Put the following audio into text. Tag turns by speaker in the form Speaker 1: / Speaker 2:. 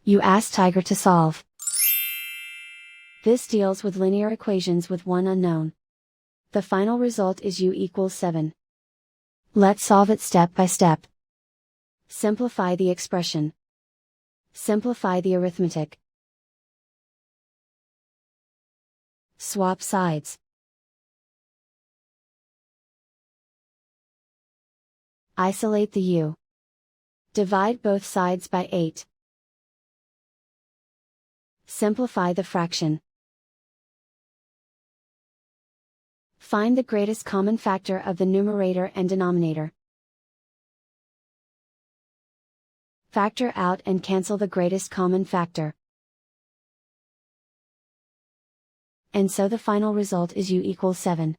Speaker 1: You ask Tiger to solve. This deals with linear equations with one unknown. The final result is u equals 7. Let's solve it step by step. Simplify the expression. Simplify the arithmetic. Swap sides. Isolate the u. Divide both sides by 8. Simplify the fraction. Find the greatest common factor of the numerator and denominator. Factor out and cancel the greatest common factor. And so the final result is u equals 7.